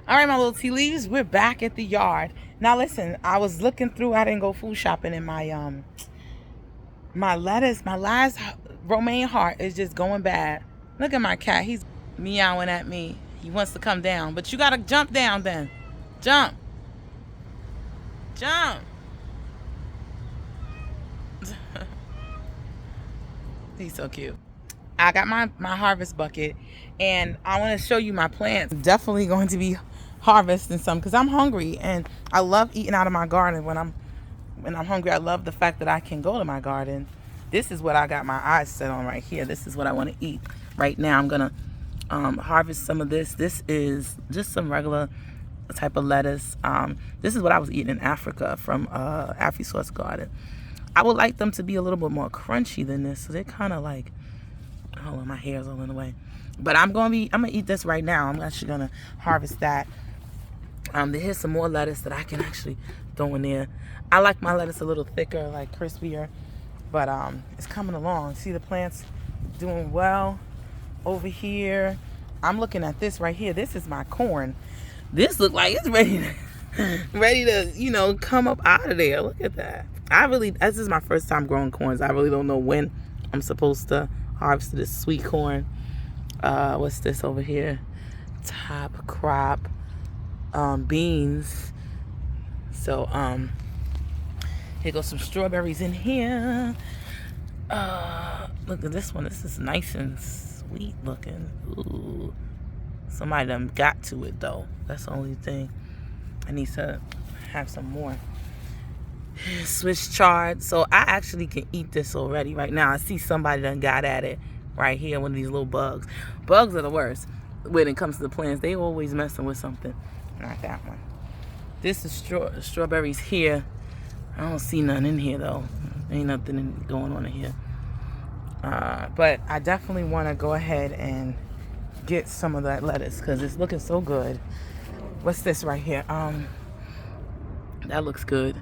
All right, my little tea leaves, we're back at the yard. Now listen, I was looking through, I didn't go food shopping, and my lettuce, my last romaine heart is just going bad. Look at my cat, he's meowing at me. He wants to come down, but you gotta jump down then. Jump. Jump. He's so cute. I got my harvest bucket, and I want to show you my plants. Definitely going to be harvesting some because I'm hungry, and I love eating out of my garden when I'm hungry. I love the fact that I can go to my garden. This is what I got my eyes set on right here. This is what I want to eat right now. I'm gonna harvest some of this. This is just some regular type of lettuce. This is what I was eating in Africa from AfriSauce Garden. I would like them to be a little bit more crunchy than this, so they're kind of like, hold on, my hair's all in the way. But I'm gonna eat this right now. I'm actually gonna harvest that. Here's some more lettuce that I can actually throw in there. I like my lettuce a little thicker, like crispier, but it's coming along. See the plants doing well over here. I'm looking at this right here. This is my corn. This look like it's ready to come up out of there. Look at that. This is my first time growing corns. I really don't know when I'm supposed to harvest this sweet corn. What's this over here? Top crop beans. So here goes some strawberries in here. Look at this one. This is nice and sweet looking. Ooh. Somebody done got to it though. That's the only thing. I need to have some more. Swiss chard. So I actually can eat this already right now. I see somebody done got at it right here. One of these little bugs. Bugs are the worst when it comes to the plants. They always messing with something. Not that one. This is strawberries here. I don't see none in here though. Ain't nothing going on in here. But I definitely want to go ahead and get some of that lettuce because it's looking so good. What's this right here? That looks good.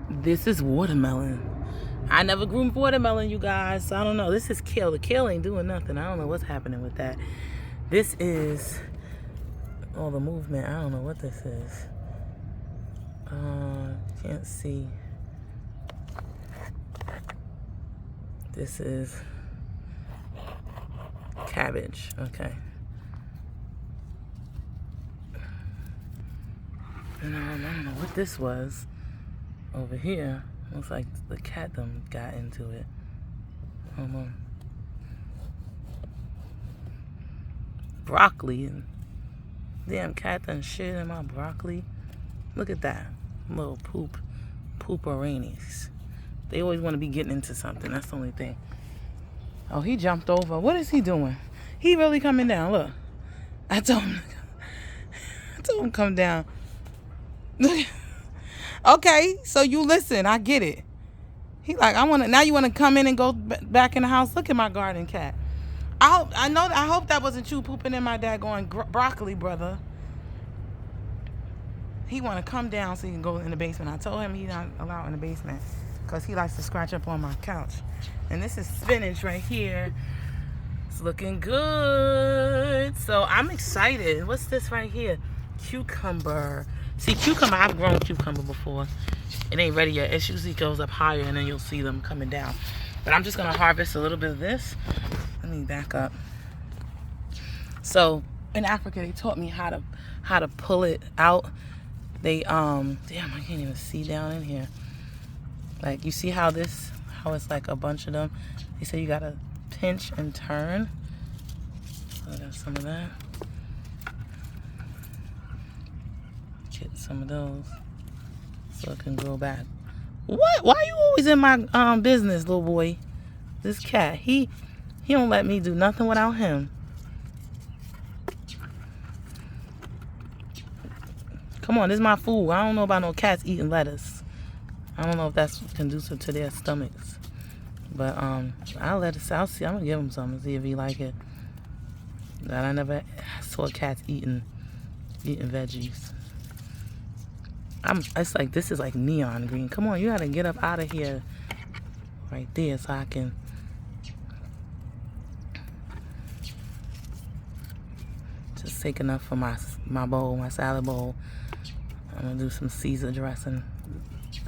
This is watermelon. I never grew watermelon, you guys, so I don't know. This is kale. The kale ain't doing nothing. I don't know what's happening with that. This is the movement. I don't know what this is. Can't see. This is cabbage. Okay. And I don't know what this was over here. Looks like the cat done got into it. Hold on. Broccoli. And damn cat done shit in my broccoli. Look at that. Little pooperanies. They always want to be getting into something. That's the only thing. Oh, he jumped over. What is he doing? He really coming down. Look. I told him come down. Okay, so you listen. I get it. He like, now you want to come in and go back in the house. Look at my garden cat. I hope that wasn't you pooping in my daggone broccoli, brother. He want to come down so he can go in the basement. I told him he's not allowed in the basement because he likes to scratch up on my couch. And this is spinach right here. It's looking good. So I'm excited. What's this right here? Cucumber. See, cucumber, I've grown cucumber before. It ain't ready yet. It usually goes up higher and then you'll see them coming down. But I'm just going to harvest a little bit of this. Let me back up. So in Africa, they taught me how to pull it out. They damn, I can't even see down in here. Like, you see how it's like a bunch of them? They say you gotta pinch and turn. So I got some of that. Get some of those so it can grow back. What? Why are you always in my business, little boy? This cat, he don't let me do nothing without him. Come on, this is my food. I don't know about no cats eating lettuce. I don't know if that's conducive to their stomachs. But I'll see. I'm gonna give him some and see if he like it. That I never saw cats eating veggies. It's like, this is like neon green. Come on, you gotta get up out of here right there so I can just take enough for my bowl, my salad bowl. I'm gonna do some Caesar dressing,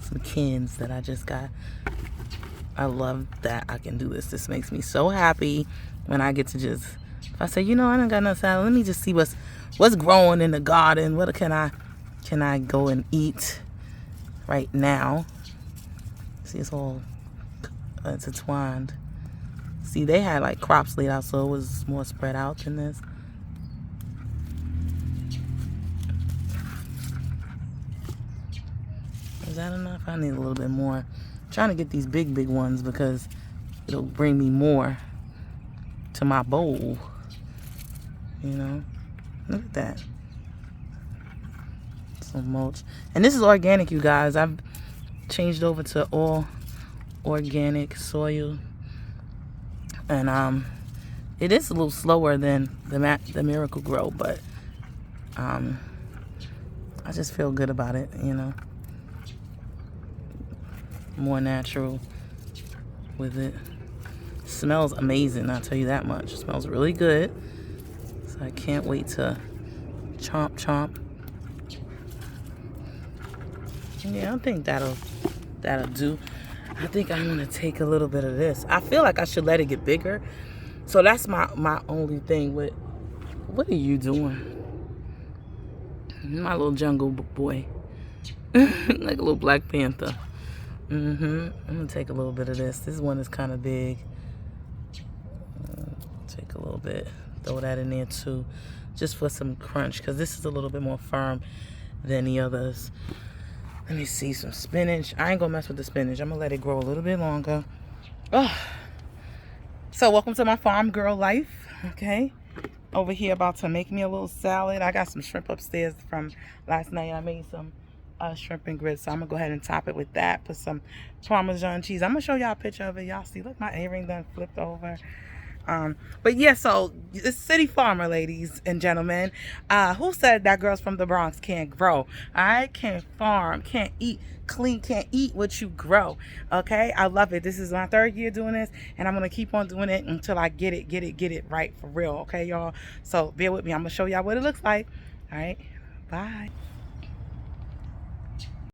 some Ken's that I just got. I love that I can do this. This makes me so happy when I get to just, if I say, you know, I don't got no salad, let me just see what's growing in the garden. What can I go and eat right now? See, it's all intertwined. See, they had like crops laid out, so it was more spread out than this. Is that enough? I need a little bit more. I'm trying to get these big ones because it'll bring me more to my bowl. You know? Look at that. Some mulch. And this is organic, you guys. I've changed over to all organic soil. And it is a little slower than the Miracle-Gro, but I just feel good about it, you know. More natural with it. Smells amazing, I'll tell you that much. It smells really good. So I can't wait to chomp. Yeah, I think that'll do. I think I'm gonna take a little bit of this. I feel like I should let it get bigger. So that's my only thing with, what are you doing? My little jungle boy. Like a little Black Panther. I'm gonna take a little bit of this. This one is kind of big. Take a little bit. Throw that in there too. Just for some crunch, because this is a little bit more firm than the others. Let me see, some spinach. I ain't gonna mess with the spinach. I'm gonna let it grow a little bit longer. Oh. So welcome to my farm girl life. Okay. Over here about to make me a little salad. I got some shrimp upstairs from last night. I made some shrimp and grits. So I'm gonna go ahead and top it with that. Put some Parmesan cheese. I'm gonna show y'all a picture of it. Y'all see, look, my earring done flipped over. But yeah, so it's City Farmer, ladies and gentlemen. Who said that girls from the Bronx can't grow? I can't farm, can't eat clean, can't eat what you grow. Okay, I love it. This is my 3rd year doing this, and I'm gonna keep on doing it until I get it right for real. Okay, y'all. So bear with me. I'm gonna show y'all what it looks like. All right, bye.